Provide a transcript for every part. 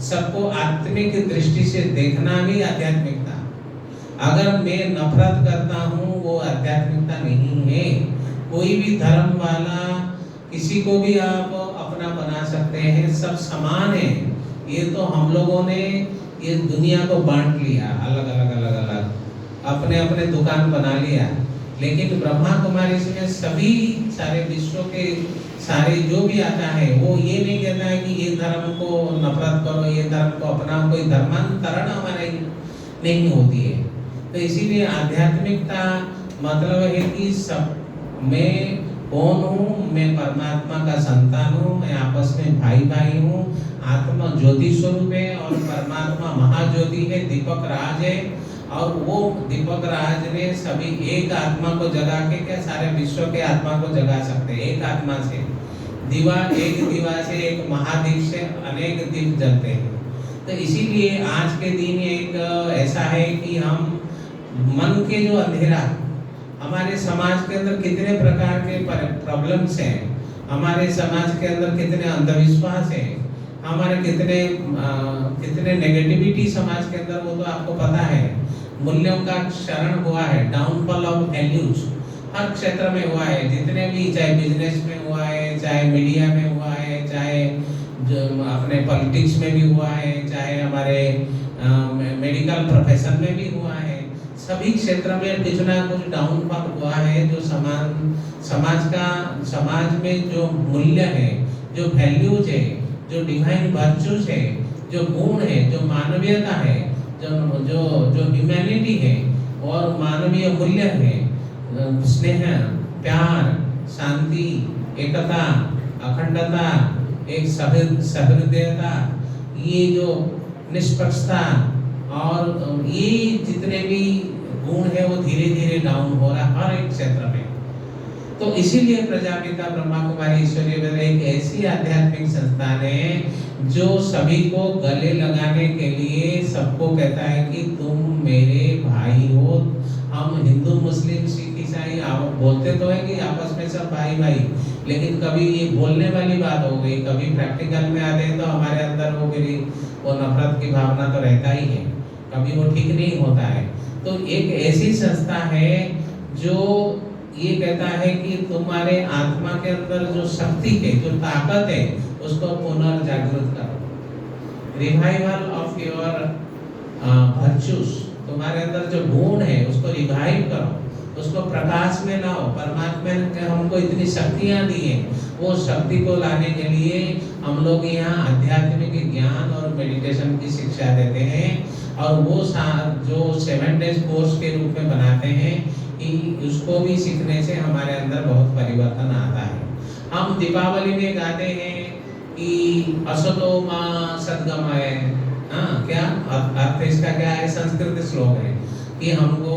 सबको आत्मिक दृष्टि से देखना भी आध्यात्मिकता। अगर मैं नफरत करता हूँ वो आध्यात्मिकता नहीं है। कोई भी धर्म वाला किसी को भी आप अपना बना सकते हैं, सब समान है। ये तो हम लोगों ने ये दुनिया को बांट लिया, अलग अलग अपने अपने दुकान बना लिया। लेकिन ब्रह्मा कुमारी में सभी सारे विश्व के सारे जो भी आता है वो ये नहीं कहता है कि ये धर्म को नफरत करो, ये धर्म को अपनाओ। कोई धर्मांतरण हमारे नहीं होती है। तो इसीलिए आध्यात्मिकता मतलब है कि सब मैं कौन हूँ, मैं परमात्मा का संतान हूँ, मैं आपस में भाई भाई हूँ। आत्मा ज्योति स्वरूप है और परमात्मा महाज्योति है, दीपक राज है। और वो दीपक राज ने सभी एक आत्मा को जगा के क्या सारे विश्व के आत्मा को जगा सकते हैं। एक आत्मा से दीवा, एक दीवा से, एक महादीप से अनेक दीप जलते हैं। तो इसीलिए आज के दिन एक ऐसा है कि हम मन के जो अंधेरा, हमारे समाज के अंदर कितने प्रकार के प्रॉब्लम्स हैं, हमारे समाज के अंदर कितने अंधविश्वास है, हमारे कितने नेगेटिविटी समाज के अंदर, वो तो आपको पता है। मूल्यों का क्षरण हुआ है, डाउनफॉल ऑफ वैल्यूज हर क्षेत्र में हुआ है। जितने भी, चाहे बिजनेस में हुआ है, चाहे मीडिया में हुआ है, चाहे जो अपने पॉलिटिक्स में भी हुआ है, चाहे हमारे मेडिकल प्रोफेशन में भी हुआ है। सभी क्षेत्र में कुछ ना कुछ डाउनफॉल हुआ है। जो समाज में जो मूल्य है, जो वैल्यूज है, जो डिवाइन वर्चूज है, जो गुण है, जो मानवीयता है, जो ह्यूमैनिटी है और मानवीय मूल्य है, स्नेह, प्यार, शांति, एकता, अखंडता, एक सहृदयता, ये जो निष्पक्षता और ये जितने भी गुण है वो धीरे धीरे डाउन हो रहा है हर एक क्षेत्र में। तो इसीलिए प्रजापिता ब्रह्मा कुमारी ईश्वरीय एक ऐसी आध्यात्मिक संस्थान है जो सभी को गले लगाने के लिए सबको कहता है कि तुम मेरे भाई हो। हम हिंदू, मुस्लिम, सिख, ईसाई बोलते तो है कि आपस में सब भाई भाई, लेकिन कभी ये बोलने वाली बात हो गई, कभी प्रैक्टिकल में आते हैं तो हमारे अंदर वो नफरत की भावना तो रहता ही है, कभी वो ठीक नहीं होता है। तो एक ऐसी संस्था है जो ये कहता है कि तुम्हारे आत्मा के अंदर जो शक्ति है, जो ताकत है, उसको पुनर्जागृत करो। रिवाइवल ऑफ योर वर्चूज, तुम्हारे अंदर जो गुण है उसको रिवाइव करो, उसको प्रकाश में लाओ। परमात्मा ने हमको इतनी शक्तियाँ दी हैं, वो शक्ति को लाने के लिए हम लोग यहाँ आध्यात्मिक ज्ञान और मेडिटेशन की शिक्षा देते हैं। और वो जो 7 डेज कोर्स के रूप में बनाते हैं कि उसको भी सीखने से हमारे अंदर बहुत परिवर्तन आता है। हम दीपावली में गाते हैं कि असतो मां सद्गमय। हाँ, क्या अर्थ इसका क्या है? संस्कृत श्लोक है कि हमको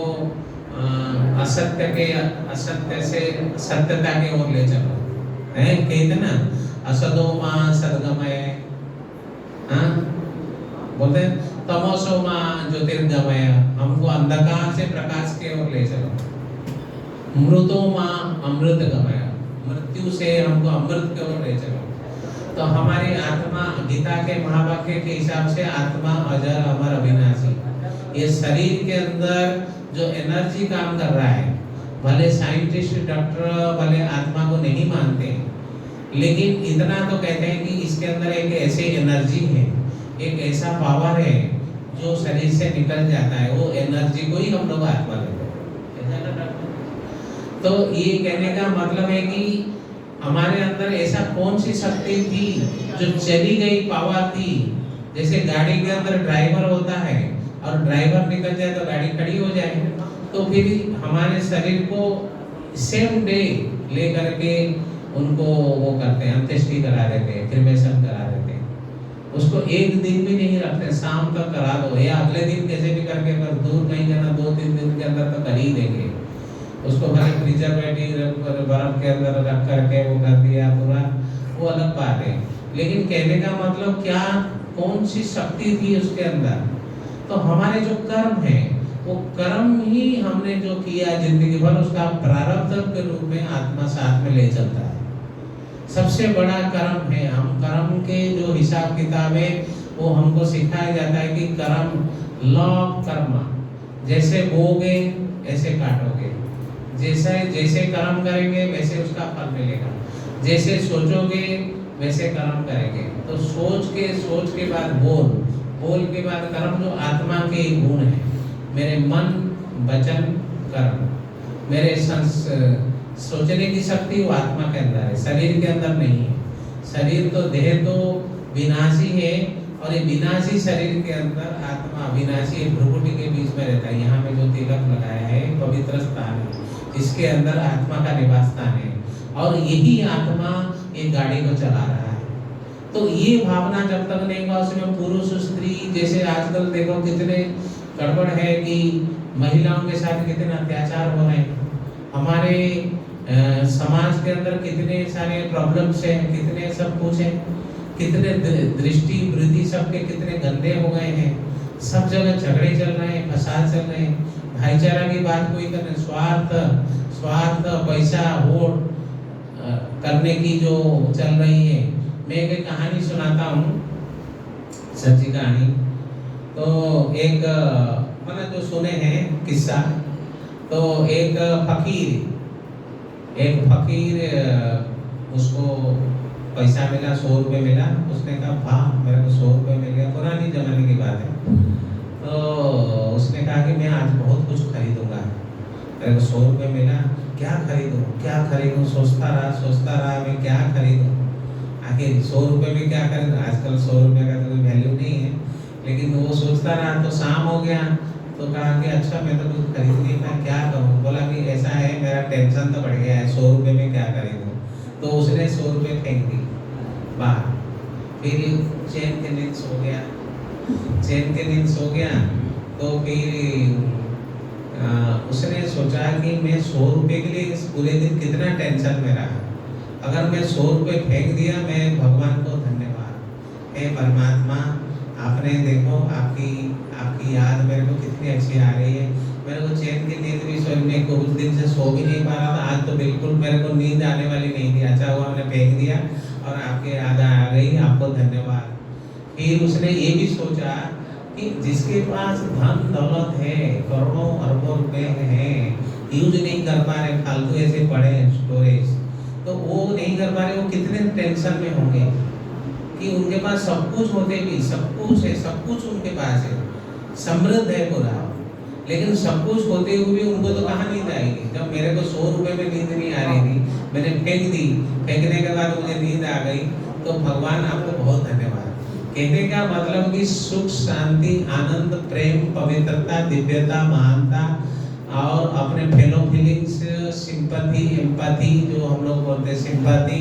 असत्य से सत्यता की ओर ले चलो। है कहते ना, असतो मां सद्गमय। हाँ बोलते हैं। तमोसो मां ज्योतिर्गमय, हमको अंधकार से प्रकाश की ओर ले चलो। मृतो मां अमृत गमय, मृत्यु से हमको अमृत की ओर ले चलो। तो हमारी आत्मा गीता के महावाक्य के हिसाब से आत्मा अजर अमर अविनाशी। ये शरीर के अंदर जो एनर्जी काम कर रहा है, भले साइंटिस्ट डॉक्टर भले आत्मा को नहीं मानते हैं, लेकिन इतना तो कहते हैं कि इसके अंदर एक ऐसी एनर्जी है, एक ऐसा पावर है जो शरीर से निकल जाता है, वो एनर्जी को ही हम लोग आत्मा लेते हैं। तो ये कहने का मतलब है कि हमारे अंदर ऐसा कौन सी शक्ति थी जो चली गई, पावर थी। जैसे गाड़ी के अंदर ड्राइवर होता है और ड्राइवर निकल जाए तो गाड़ी खड़ी हो जाए, तो फिर हमारे शरीर को सेम डे ले करके उनको वो करते हैं, अंत्येष्टि करा देते हैं, क्रिमेशन करा देते हैं। उसको एक दिन भी नहीं रखते, शाम तक करा दो या अगले दिन कैसे भी करके, अगर दूर नहीं जाना 2-3 दिन के अंदर तो कर ही देंगे। उसको भले प्रिजर्वेटिव बर्फ के अंदर रख करके वो कर दिया पूरा, वो अलग बात है। लेकिन कहने का मतलब क्या, कौन सी शक्ति थी उसके अंदर? तो हमारे जो कर्म है, वो कर्म ही हमने जो किया जिंदगी भर, उसका प्रारब्ध के रूप में आत्मा साथ में ले चलता है। सबसे बड़ा कर्म है। हम कर्म के जो हिसाब किताब है वो हमको सिखाया जाता है कि कर्म लॉ ऑफ कर्मा, जैसे बोगे ऐसे काटोगे, जैसे कर्म करेंगे वैसे उसका फल मिलेगा, जैसे सोचोगे वैसे कर्म करेंगे। तो सोच के बाद बोल के बाद कर्म, जो आत्मा के गुण है। मेरे मन वचन कर्म, मेरे सोचने की शक्ति वो आत्मा के अंदर है, शरीर के अंदर नहीं है। शरीर तो देह तो विनाशी है, और ये विनाशी शरीर के अंदर आत्मा अविनाशी भ्रुकुटी के बीच में रहता है। यहाँ पे जो तिलक लगाया है पवित्र स्थान है, इसके अंदर आत्मा का निवास स्थान है, और यही आत्मा एक गाड़ी को चला रहा है। तो ये भावना जब तक नहीं होगा, उसमें पुरुष स्त्री, जैसे आजकल देखो कितने गड़बड़ है कि महिलाओं के साथ कितने अत्याचार हो रहे हैं, हमारे समाज के अंदर कितने सारे प्रॉब्लम्स हैं, कितने सब कुछ है, कितने दृष्टि वृद्धि सबके कितने गंदे हो गए हैं। सब जगह झगड़े चल रहे हैं, फसाद चल रहे हैं, भाईचारा की बात कोई करने, स्वार्थ पैसा वोट करने की जो चल रही है। मैं एक कहानी सुनाता हूँ, सच्ची कहानी। तो एक मैंने जो सुने हैं किस्सा, तो एक फकीर उसको पैसा मिला, 100 रुपये मिला। उसने कहा वाह मेरे को 100 रुपये मिल गया, पुरानी जमाने की बात है। तो उसने कहा कि मैं आज बहुत कुछ खरीदूंगा, मेरे को 100 रुपये मिला, क्या खरीदूं, सोचता रहा मैं क्या खरीदूं। आखिर 100 रुपये में क्या खरीदूं, आजकल 100 रुपये का तो कोई वैल्यू नहीं है। लेकिन वो सोचता रहा, तो शाम हो गया, तो कहा कि अच्छा मैं तो कुछ खरीद नहीं, मैं क्या करूँ। बोला कि ऐसा है, मेरा टेंशन तो बढ़ गया है, 100 रुपये में क्या खरीदूँ। तो उसने 100 रुपये फेंक दी बाहर। फिर चैन के नींद सो गया। तो फिर उसने सोचा कि मैं 100 रुपये के लिए इस पूरे दिन कितना टेंशन में रहा, अगर मैं 100 रुपये फेंक दिया, मैं भगवान को धन्यवाद, हे परमात्मा आपने देखो आपकी याद मेरे को कितनी अच्छी आ रही है। मेरे को चैन की नींद भी सोने को उस दिन से सो भी नहीं पा रहा था, आज तो बिल्कुल मेरे को नींद आने वाली नहीं थी। अच्छा हुआ मैंने फेंक दिया और आपके याद आ गई, आपको धन्यवाद। फिर उसने ये भी सोचा कि जिसके पास धन दौलत है, करोड़ों अरबों रुपए हैं, यूज नहीं कर पा रहे, फालतू ऐसे पड़े स्टोरेज, तो वो नहीं कर पा रहे, वो कितने टेंशन में होंगे कि उनके पास सब कुछ होते भी, सब कुछ है, सब कुछ उनके पास है, समृद्ध है पूरा, लेकिन सब कुछ होते हुए भी उनको तो कहाँ नींद आएगी। जब मेरे को 100 रुपये में नींद नहीं आ रही थी, मैंने फेंक दी, फेंकने के बाद मुझे नींद आ गई, तो भगवान आपको बहुत धन्यवाद। कहने का मतलब कि सुख, शांति, आनंद, प्रेम, पवित्रता, दिव्यता, महानता और अपने फेलो फीलिंग्स, सिंपैथी, एम्पैथी, जो हम लोग बोलते हैं सिंपैथी,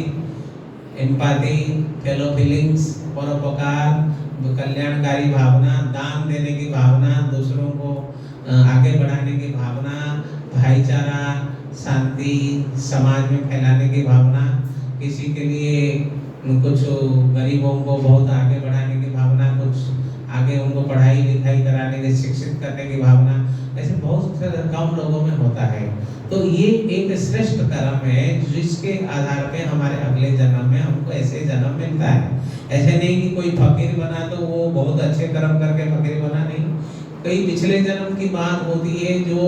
एम्पैथी, फेलो फीलिंग्स, परोपकार, कल्याणकारी भावना, दान देने की भावना, दूसरों को आगे बढ़ाने की भावना, भाईचारा, शांति, समाज में फैलाने की भावना, किसी के लिए कुछ गरीबों को बहुत आगे बढ़ाने की भावना, कुछ आगे उनको पढ़ाई लिखाई कराने की, शिक्षित करने की भावना, ऐसे बहुत कम लोगों में होता है। तो ये एक श्रेष्ठ कर्म है जिसके आधार पे हमारे अगले जन्म में हमको ऐसे जन्म मिलता है। ऐसे नहीं कि कोई फकीर बना तो वो बहुत अच्छे कर्म करके फकीर बना, नहीं। कई पिछले जन्म की बात होती है जो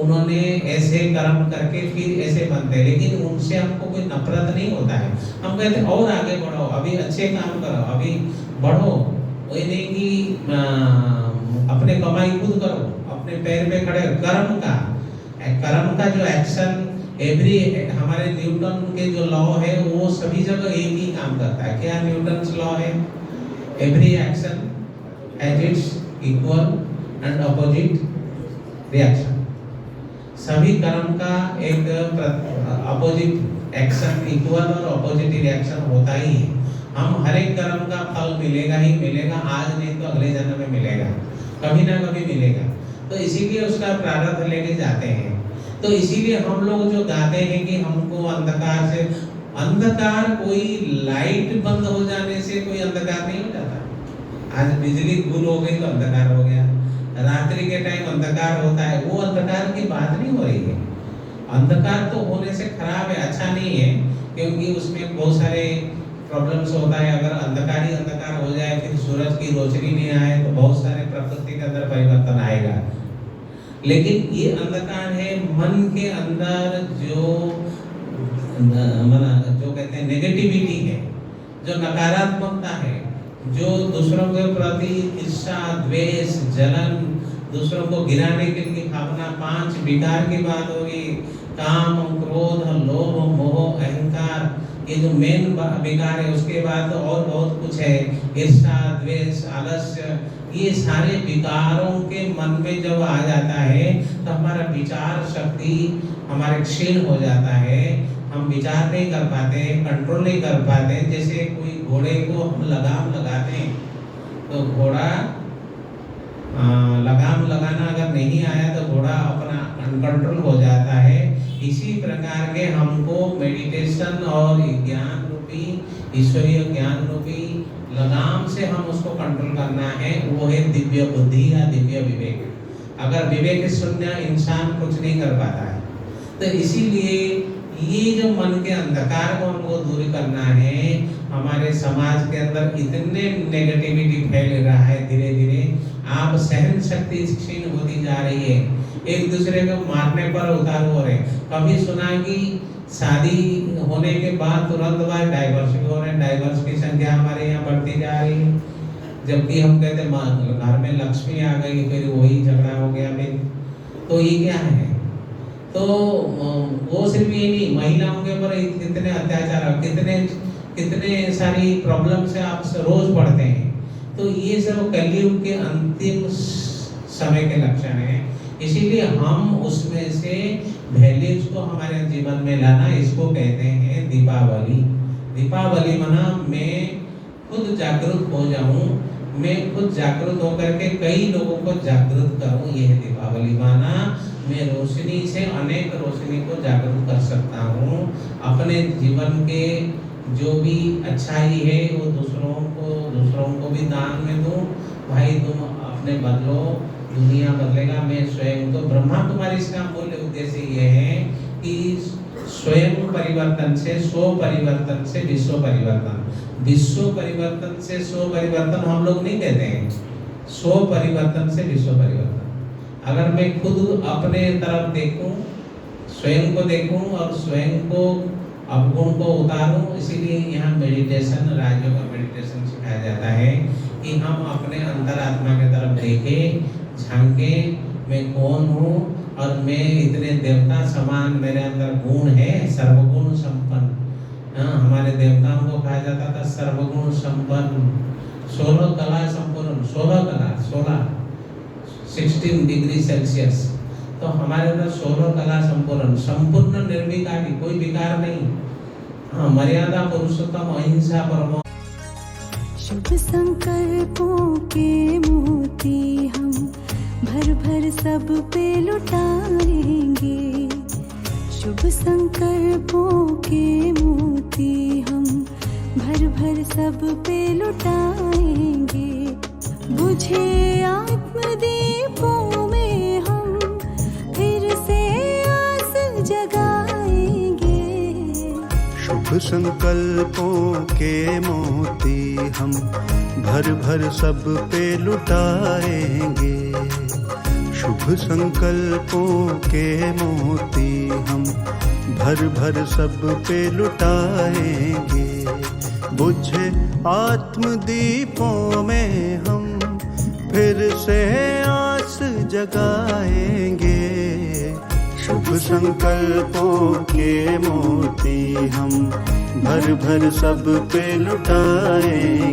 उन्होंने ऐसे कर्म करके फिर ऐसे बनते हैं, लेकिन उनसे हमको कोई नफरत नहीं होता है। हम कहते हैं और आगे बढ़ो, अभी अच्छे काम करो, अभी बढ़ो। वही नहीं कि अपने कमाई खुद करो, अपने पैर पे खड़े। कर्म का जो एक्शन एवरी, हमारे न्यूटन के जो लॉ है वो सभी जगह एक ही काम करता है। क्या न्यूटन लॉ है? Every action has its equal and opposite reaction. सभी कर्म का एक अपोजिट एक्शन, इक्वल और अपोजिट रिएक्शन होता ही है। हम हर एक कर्म का फल मिलेगा ही मिलेगा, आज नहीं तो अगले जन्म में मिलेगा, कभी ना कभी मिलेगा। तो इसीलिए उसका प्रारब्ध लेके जाते हैं। तो इसीलिए हम लोग जो गाते हैं कि हमको अंधकार से, अंधकार कोई लाइट बंद हो जाने से कोई अंधकार नहीं हो जाता। आज बिजली गुल हो गई तो अंधकार हो गया, रात्रि के टाइम अंधकार होता है, वो अंधकार की बात नहीं हो रही है। अंधकार तो होने से खराब है, अच्छा नहीं है, क्योंकि उसमें बहुत सारे प्रॉब्लम्स होता है। अगर अंधकार ही अंधकार हो जाए, फिर सूरज की रोशनी नहीं आए, तो बहुत सारे प्रकृति के अंदर परिवर्तन आएगा। लेकिन ये अंधकार है मन के अंदर जो कहते हैं नेगेटिविटी है, जो नकारात्मकता है, जो दूसरों के प्रति ईर्ष्या, द्वेष, जलन, दूसरों को गिराने के लिए भावना, 5 विकार की बात होगी, काम, क्रोध, लोभ, मोह, अहंकार, ये जो मेन विकार है। उसके बाद और बहुत कुछ है, ईर्ष्या, द्वेष, आलस्य, ये सारे विकारों के मन में जब आ जाता है तो हमारा विचार शक्ति हमारे क्षीण हो जाता है। हम विचार नहीं कर पाते, कंट्रोल नहीं कर पाते। जैसे कोई घोड़े को हम लगाम लगाते हैं, तो घोड़ा लगाम लगाना अगर नहीं आया तो घोड़ा अपना अनकंट्रोल हो जाता है। इसी प्रकार के हमको मेडिटेशन और ज्ञान रूपी, ईश्वरीय ज्ञान रूपी लगाम से हम उसको कंट्रोल करना है। वो है दिव्य बुद्धि या दिव्य विवेक। अगर विवेक शून्य इंसान कुछ नहीं कर पाता है। तो इसीलिए ये जो मन के अंधकार को हमको दूर करना है। हमारे समाज के अंदर इतने नेगेटिविटी फैल रहा है, धीरे धीरे आप सहन शक्ति क्षीण होती जा रही है, एक दूसरे को मारने पर उतार हो रहे। कभी सुना कि शादी होने के बाद तुरंत बाद डाइवर्स हो रहे हैं, डाइवर्स की संख्या हमारे यहाँ बढ़ती जा रही है। जबकि हम कहते हैं घर में लक्ष्मी आ गई, फिर वही झगड़ा हो गया। फिर तो ये क्या है? तो वो सिर्फ ये नहीं, महिलाओं के ऊपर कितने अत्याचार, कितने सारी प्रॉब्लम से आप रोज पढ़ते हैं। तो ये सब कलयुग के अंतिम समय के लक्षण हैं। इसीलिए हम उसमें से वैल्यूज को हमारे जीवन में लाना, इसको कहते हैं दीपावली। दीपावली मना मैं खुद जागरूक हो जाऊं, मैं खुद जागरूक होकर के कई लोगों को जागरूक करूं, यह दीपावली माना। मैं रोशनी से अनेक रोशनी को जागरूक कर सकता हूं। अपने जीवन के जो भी अच्छाई है वो दूसरों को भी दान में दूं। भाई तुम अपने बदलो, दुनिया बदलेगा। मैं स्वयं, तो ब्रह्मा कुमारी इसका मूल उद्देश्य ये है कि स्वयं परिवर्तन से स्व परिवर्तन से विश्व परिवर्तन, विश्व परिवर्तन से स्व परिवर्तन हम लोग नहीं कहते हैं, स्व परिवर्तन से विश्व परिवर्तन। अगर मैं खुद अपने तरफ देखूं, स्वयं को देखूं और स्वयं को अवगुण को उतारूं, इसीलिए यहाँ मेडिटेशन, राजयोग का मेडिटेशन सिखाया जाता है कि हम अपने अंतरात्मा की तरफ देखें, झांके, मैं कौन हूँ और मैं इतने देवता समान, मेरे अंदर गुण है, सर्वगुण संपन्न। हमारे देवताओं को कहा जाता था सर्वगुण संपन्न, 16 कला संपूर्ण, 16 डिग्री सेल्सियस। तो हमारे अंदर 16 कला संपूर्ण, संपूर्ण निर्विकारी, कोई विकार नहीं। मर्यादा पुरुषोत्तम, अहिंसा परमो। शुभ संकल्पों के मोती हम भर भर सब पे लुटाएंगे। शुभ संकल्पों के मोती हम भर भर सब पे लुटाएंगे। बुझे आत्मदीपों में हम फिर से आस जगाएंगे। शुभ संकल्पों के मोती हम भर भर सब पे लुटाएंगे। शुभ संकल्पों के मोती हम भर भर सब पे लुटाएंगे। बुझे आत्मदीपों में हम फिर से आस जगाएंगे। शुभ संकल्पों के मोती हम भर भर सब पे लुटाएंगे।